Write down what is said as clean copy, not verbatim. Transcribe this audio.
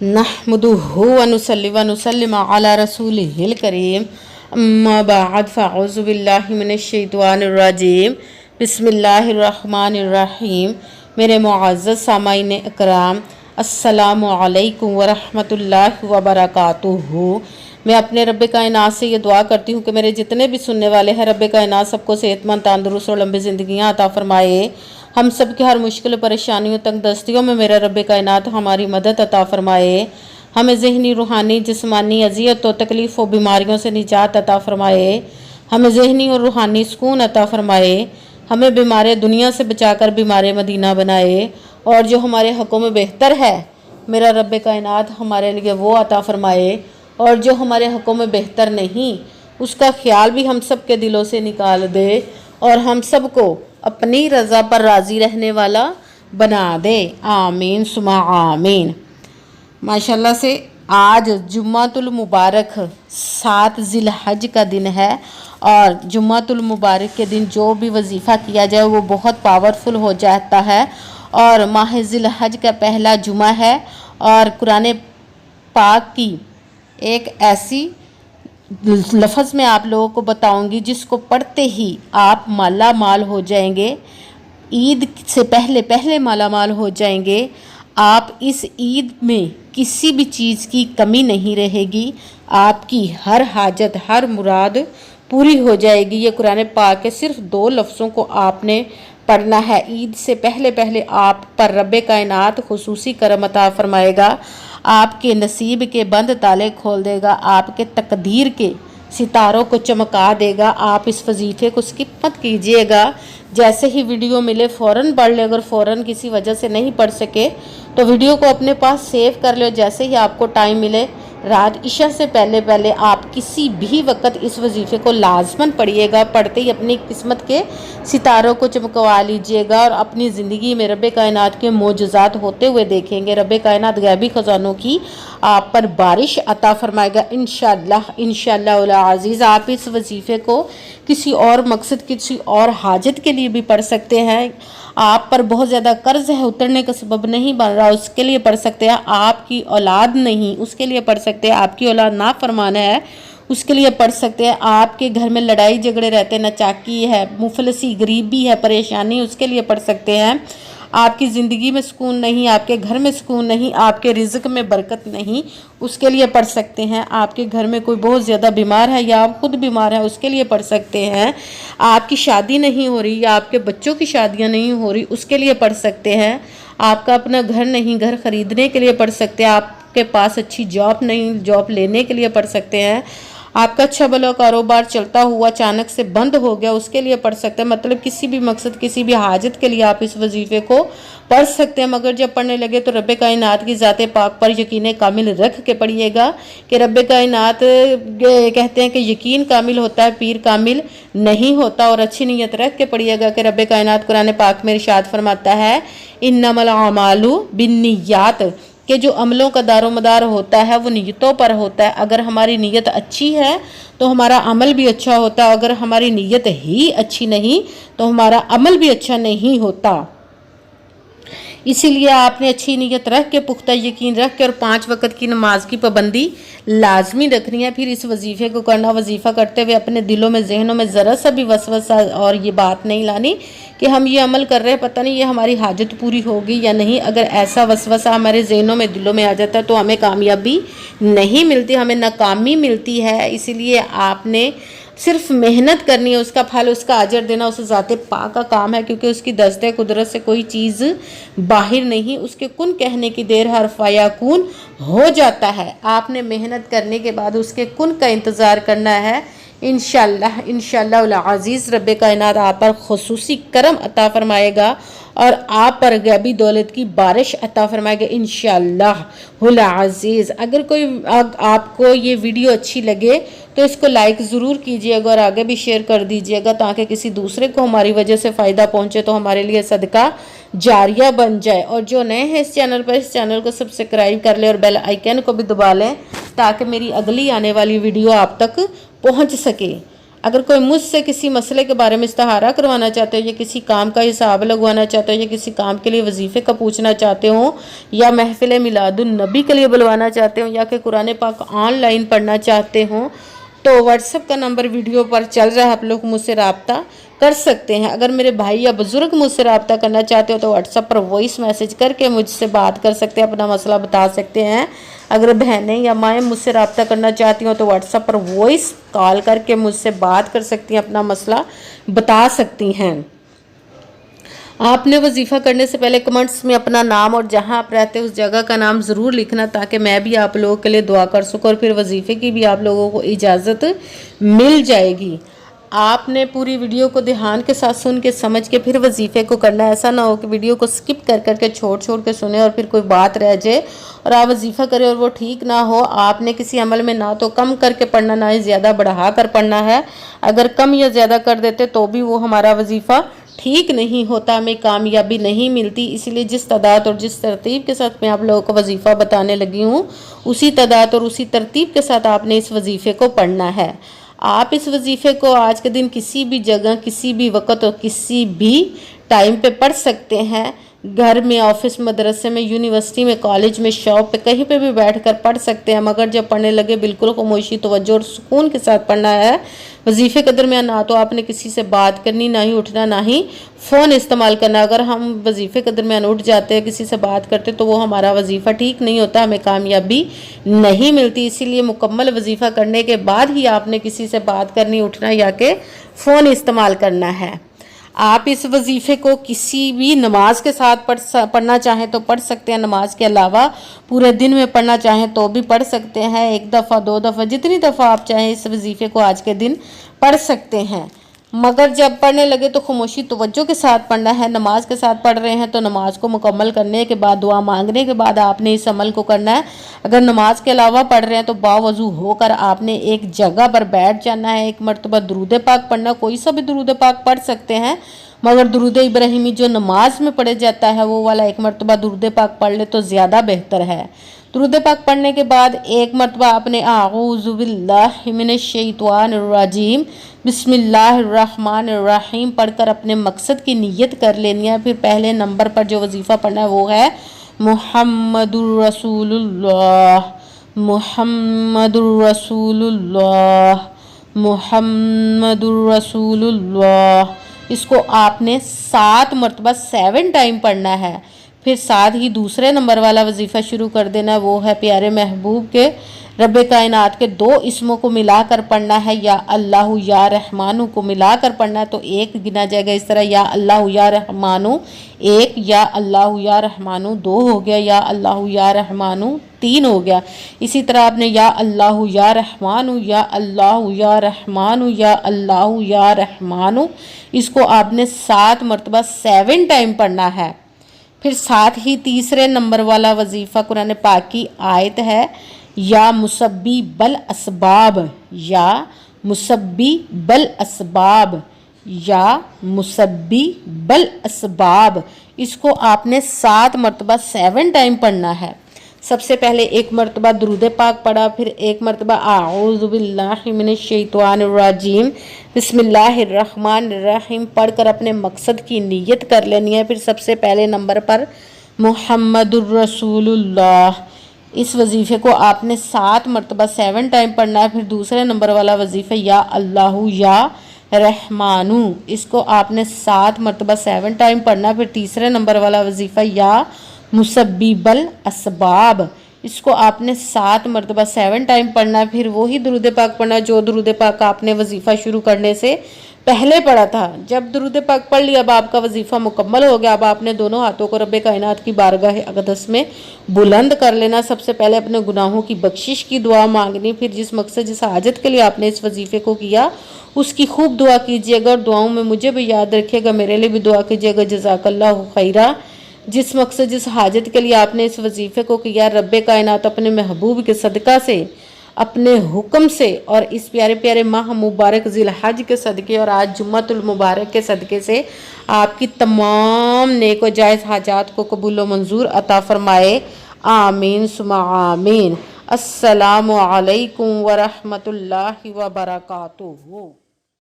नहमदुहु व नुसल्ली व नुसल्लिम अला रसूलिहिल करीम अम्मा बाद फ़अऊज़ु बिल्लाहि मिनश शैतानिर रजीम बिस्मिल्लाहिर रहमानिर रहीम। मेरे मुअज़्ज़ज़ सामाईन इकराम, अस्सलामु अलैकुम व रहमतुल्लाहि व बरकातुहू। मैं अपने रब कायनात से ये दुआ करती हूँ कि मेरे जितने भी सुनने वाले हैं, रब कायनात सबको सेहतमंद, तंदुरुस्त और लंबी ज़िंदगियाँ अता फ़रमाए। हम सब की हर मुश्किल परेशानियों तंग दस्तियों में मेरा रब कायनात हमारी मदद अता फ़रमाए। हमें ज़हनी, रूहानी, जिस्मानी अज़ियत और तकलीफ़ और बीमारियों से निजात अता फ़रमाए। हमें ज़हनी और रूहानी सुकून अता फ़रमाए। हमें बीमार दुनिया से बचाकर बीमार मदीना बनाए। और जो हमारे हक़ों में बेहतर है, मेरा रब कायनात हमारे लिए वो अता फ़रमाए। और जो हमारे हक़ों में बेहतर नहीं, उसका ख्याल भी हम सब के दिलों से निकाल दे और हम सब को अपनी रज़ा पर राज़ी रहने वाला बना दे। आमीन सुमा आमीन। माशाल्लाह से आज जुम्मातुल मुबारक 7 ज़िलहज का दिन है और जुम्मातुल मुबारक के दिन जो भी वजीफ़ा किया जाए वो बहुत पावरफुल हो जाता है। और माह ज़िलहज का पहला जुमा है और कुरान पाक की एक ऐसी लफ्ज़ में आप लोगों को बताऊंगी जिसको पढ़ते ही आप माला माल हो जाएंगे। ईद से पहले पहले माला माल हो जाएंगे। आप इस ईद में किसी भी चीज़ की कमी नहीं रहेगी। आपकी हर हाजत, हर मुराद पूरी हो जाएगी। ये कुरान पाक के सिर्फ 2 लफ्ज़ों को आपने पढ़ना है। ईद से पहले पहले आप पर रब कायनात खुसूसी करम अता फरमाएगा। आपके नसीब के बंद ताले खोल देगा, आपके तकदीर के सितारों को चमका देगा। आप इस वजीफ़े को स्किप मत कीजिएगा। जैसे ही वीडियो मिले फ़ौरन पढ़ ले। अगर फ़ौरन किसी वजह से नहीं पढ़ सके तो वीडियो को अपने पास सेव कर लो। जैसे ही आपको टाइम मिले, रात इशा से पहले पहले आप किसी भी वक्त इस वजीफ़े को लाजमन पढ़िएगा। पढ़ते ही अपनी किस्मत के सितारों को चमकवा लीजिएगा और अपनी ज़िंदगी में रब कायनात के मोजज़ात होते हुए देखेंगे। रब कायनात गैबी ख़ज़ानों की आप पर बारिश अता फ़रमाएगा इंशाअल्लाह इंशाअल्लाह अज़ीज़। आप इस वजीफ़े को किसी और मकसद, किसी और हाजत के लिए भी पढ़ सकते हैं। आप पर बहुत ज़्यादा कर्ज है, उतरने का सबब नहीं बन रहा, उसके लिए पढ़ सकते हैं। आपकी औलाद नहीं, उसके लिए पढ़ सकते हैं। आपकी औलाद ना फरमाना है, उसके लिए पढ़ सकते हैं। आपके घर में लड़ाई झगड़े रहते हैं, नाचाकी है, मुफलसी, गरीबी है, परेशानी, उसके लिए पढ़ सकते हैं। आपकी ज़िंदगी में सुकून नहीं, आपके घर में सुकून नहीं, आपके रिज़्क़ में बरकत नहीं, उसके लिए पढ़ सकते हैं। आपके घर में कोई बहुत ज़्यादा बीमार है या आप खुद बीमार हैं, उसके लिए पढ़ सकते हैं। आपकी शादी नहीं हो रही या आपके बच्चों की शादियां नहीं हो रही, उसके लिए पढ़ सकते हैं। आपका अपना घर नहीं, घर ख़रीदने के लिए पढ़ सकते हैं। आपके पास अच्छी जॉब नहीं, जॉब लेने के लिए पढ़ सकते हैं। आपका अच्छा भला कारोबार चलता हुआ अचानक से बंद हो गया, उसके लिए पढ़ सकते हैं। मतलब किसी भी मकसद, किसी भी हाजत के लिए आप इस वजीफ़े को पढ़ सकते हैं। मगर जब पढ़ने लगे तो रब कायनात की ज़ात पाक पर यकीन कामिल रख के पढ़िएगा कि रब कायनात कहते हैं कि यकीन कामिल होता है, पीर कामिल नहीं होता। और अच्छी नीयत रख के पढ़िएगा कि रब कायनात कुरान पाक में इरशाद फरमाता है इन्नमल अमालु बिन्नियात, कि जो अमलों का दारोमदार होता है वो नीयतों पर होता है। अगर हमारी नीयत अच्छी है तो हमारा अमल भी अच्छा होता है। अगर हमारी नीयत ही अच्छी नहीं तो हमारा अमल भी अच्छा नहीं होता। इसीलिए आपने अच्छी नीयत रख के, पुख्ता यकीन रख के और 5 वक्त की नमाज की पाबंदी लाजमी रखनी है। फिर इस वजीफ़े को करना। वजीफ़ा करते हुए अपने दिलों में, जहनों में ज़रा सा भी वसवसा और ये बात नहीं लानी कि हम ये अमल कर रहे हैं, पता नहीं ये हमारी हाजत पूरी होगी या नहीं। अगर ऐसा वसवसा हमारे जहनों में, दिलों में आ जाता है तो हमें कामयाबी नहीं मिलती, हमें नाकामी मिलती है। इसीलिए आपने सिर्फ मेहनत करनी है, उसका फल, उसका अजर देना उस ज़ाते पाक का काम है। क्योंकि उसकी दस्ते कुदरत से कोई चीज़ बाहर नहीं, उसके कुन कहने की देर हर्फ याकून हो जाता है। आपने मेहनत करने के बाद उसके कुन का इंतज़ार करना है। इंशाअल्लाह इंशाअल्लाह अज़ीज़ रब कायनात आप पर खुसूसी करम अता फरमाएगा और आप पर गैबी दौलत की बारिश अता फरमाएगा इंशाअल्लाह अज़ीज़। अगर कोई आपको ये वीडियो अच्छी लगे तो इसको लाइक ज़रूर कीजिएगा और आगे भी शेयर कर दीजिएगा ताकि किसी दूसरे को हमारी वजह से फ़ायदा पहुँचे, तो हमारे लिए सदका जारिया बन जाए। और जो नए हैं इस चैनल पर, इस चैनल को सब्सक्राइब कर लें और बेल आइकन को भी दबा लें ताकि मेरी अगली आने वाली वीडियो आप तक पहुंच सके। اگر کوئی مجھ سے کسی مسئلے کے بارے میں استخارہ کروانا چاہتے ہو یا کسی کام کا حساب لگوانا چاہتے ہو یا کسی کام کے لیے وظیفے کا پوچھنا چاہتے ہو یا محفل میلاد النبی کے لیے بلوانا چاہتے ہو یا کہ قرآن پاک آن لائن پڑھنا چاہتے ہوں تو واٹس ایپ کا نمبر ویڈیو پر چل رہا ہے، آپ لوگ مجھ سے رابطہ کر سکتے ہیں۔ اگر میرے بھائی یا بزرگ مجھ سے رابطہ کرنا چاہتے ہو تو واٹس ایپ پر وائس میسج کر کے مجھ سے بات کر سکتے ہیں، اپنا مسئلہ بتا سکتے ہیں۔ اگر بہنیں یا مائیں مجھ سے رابطہ کرنا چاہتی ہوں تو واٹس ایپ پر وائس کال کر کے مجھ سے بات کر سکتی ہیں، اپنا مسئلہ بتا سکتی ہیں۔ آپ نے وظیفہ کرنے سے پہلے کمنٹس میں اپنا نام اور جہاں آپ رہتے ہیں اس جگہ کا نام ضرور لکھنا تاکہ میں بھی آپ لوگوں کے لیے دعا کر سکوں، اور پھر وظیفے کی بھی آپ لوگوں کو اجازت مل جائے گی۔ آپ نے پوری ویڈیو کو دھیان کے ساتھ سن کے سمجھ کے پھر وظیفے کو کرنا ہے۔ ایسا نہ ہو کہ ویڈیو کو سکپ کر کے چھوڑ کے سنیں اور پھر کوئی بات رہ جائے اور آپ وظیفہ کریں اور وہ ٹھیک نہ ہو۔ آپ نے کسی عمل میں نہ تو کم کر کے پڑھنا نہ ہی زیادہ بڑھا کر پڑھنا ہے۔ اگر کم یا زیادہ کر دیتے تو بھی وہ ہمارا وظیفہ ٹھیک نہیں ہوتا، ہمیں کامیابی نہیں ملتی۔ اسی لیے جس تعداد اور جس ترتیب کے ساتھ میں آپ لوگوں کو وظیفہ بتانے لگی ہوں اسی تعداد اور اسی ترتیب کے ساتھ آپ نے اس وظیفے کو پڑھنا ہے۔ آپ اس وظیفے کو آج کے دن کسی بھی جگہ، کسی بھی وقت اور کسی بھی ٹائم پہ پڑھ سکتے ہیں۔ گھر میں، آفس، مدرسے میں، یونیورسٹی میں، کالج میں، شاپ پہ، کہیں پہ بھی بیٹھ کر پڑھ سکتے ہیں، مگر جب پڑھنے لگے بالکل خاموشی، توجہ اور سکون کے ساتھ پڑھنا ہے۔ وظیفے کے درمیان نہ تو آپ نے کسی سے بات کرنی، نہ ہی اٹھنا، نہ ہی فون استعمال کرنا۔ اگر ہم وظیفے کے درمیان اٹھ جاتے ہیں، کسی سے بات کرتے تو وہ ہمارا وظیفہ ٹھیک نہیں ہوتا، ہمیں کامیابی نہیں ملتی۔ اسی لیے مکمل وظیفہ کرنے کے بعد ہی آپ نے کسی سے بات کرنی، اٹھنا یا کہ فون استعمال کرنا ہے۔ آپ اس وظیفے کو کسی بھی نماز کے ساتھ پڑھنا چاہیں تو پڑھ سکتے ہیں، نماز کے علاوہ پورے دن میں پڑھنا چاہیں تو بھی پڑھ سکتے ہیں، 1 دفعہ 2 دفعہ جتنی دفعہ آپ چاہیں اس وظیفے کو آج کے دن پڑھ سکتے ہیں۔ مگر جب پڑھنے لگے تو خاموشی توجہ کے ساتھ پڑھنا ہے۔ نماز کے ساتھ پڑھ رہے ہیں تو نماز کو مکمل کرنے کے بعد، دعا مانگنے کے بعد آپ نے اس عمل کو کرنا ہے۔ اگر نماز کے علاوہ پڑھ رہے ہیں تو باوضو ہو کر آپ نے ایک جگہ پر بیٹھ جانا ہے، 1 مرتبہ درود پاک پڑھنا، کوئی سا بھی درود پاک پڑھ سکتے ہیں، مگر درود ابراہیمی جو نماز میں پڑھے جاتا ہے وہ والا 1 مرتبہ درود پاک پڑھ لے تو زیادہ بہتر ہے۔ درود پاک پڑھنے کے بعد 1 مرتبہ آپ نے اعوذ باللہ من الشیطان الرجیم بسم اللہ الرحمن الرحیم پڑھ کر اپنے مقصد کی نیت کر لینی ہے۔ پھر پہلے نمبر پر جو وظیفہ پڑھنا ہے وہ ہے محمد الرسول اللہ، محمد الرسول اللہ، محمد الرسول اللہ۔ اس کو آپ نے 7 مرتبہ 7 ٹائم پڑھنا ہے۔ پھر ساتھ ہی دوسرے نمبر والا وظیفہ شروع کر دینا ہے، وہ ہے پیارے محبوب کے رب کائنات کے 2 اسموں کو ملا کر پڑھنا ہے، یا اللہ یا رحمانو کو ملا کر پڑھنا ہے تو 1 گنا جائے گا۔ اس طرح یا اللہ یا رحمانو 1، یا اللہ یا رحمانو 2 ہو گیا، یا اللہ یا رحمانو 3 ہو گیا۔ اسی طرح آپ نے یا اللہ یا رحمانو، یا اللہ یا رحمانو، یا اللہ یا رحمانو، اس کو آپ نے 7 مرتبہ 7 ٹائم پڑھنا ہے۔ پھر ساتھ ہی تیسرے نمبر والا وظیفہ قرآن پاک کی آیت ہے یا مسبب الاسباب، یا مسبب الاسباب، یا مسبب الاسباب، اس کو آپ نے 7 مرتبہ 7 ٹائم پڑھنا ہے۔ سب سے پہلے 1 مرتبہ درود پاک پڑھا، پھر 1 مرتبہ اعوذ باللہ من الشیطان الرجیم بسم اللہ الرحمن الرحیم پڑھ کر اپنے مقصد کی نیت کر لینی ہے۔ پھر سب سے پہلے نمبر پر محمد الرسول اللہ، اس وظیفے کو آپ نے 7 مرتبہ 7 ٹائم پڑھنا ہے۔ پھر دوسرے نمبر والا وظیفہ یا اللہ یا رحمانو، اس کو آپ نے 7 مرتبہ 7 ٹائم پڑھنا ہے۔ پھر تیسرے نمبر والا وظیفہ یا مسبب الاسباب، اس کو آپ نے 7 مرتبہ 7 ٹائم پڑھنا ہے۔ پھر وہی درود پاک پڑھنا جو درود پاک آپ نے وظیفہ شروع کرنے سے پہلے پڑھا تھا۔ جب درود پاک پڑھ لیا اب آپ کا وظیفہ مکمل ہو گیا۔ اب آپ نے دونوں ہاتھوں کو رب کائنات کی بارگاہ اقدس میں بلند کر لینا۔ سب سے پہلے اپنے گناہوں کی بخشش کی دعا مانگنی، پھر جس مقصد جس حاجت کے لیے آپ نے اس وظیفے کو کیا اس کی خوب دعا کیجیے گا، اور دعاؤں میں مجھے بھی یاد رکھیے گا، میرے لیے بھی دعا کیجیے گا۔ جزاک اللہ خیرہ۔ جس مقصد جس حاجت کے لیے آپ نے اس وظیفے کو کیا، رب کائنات اپنے محبوب کے صدقہ سے، اپنے حکم سے، اور اس پیارے پیارے ماہ مبارک ذی الحج کے صدقے اور آج جمعۃ المبارک کے صدقے سے آپ کی تمام نیک و جائز حاجات کو قبول و منظور عطا فرمائے۔ آمین ثم آمین۔ السلام علیکم ورحمۃ اللہ وبرکاتہ۔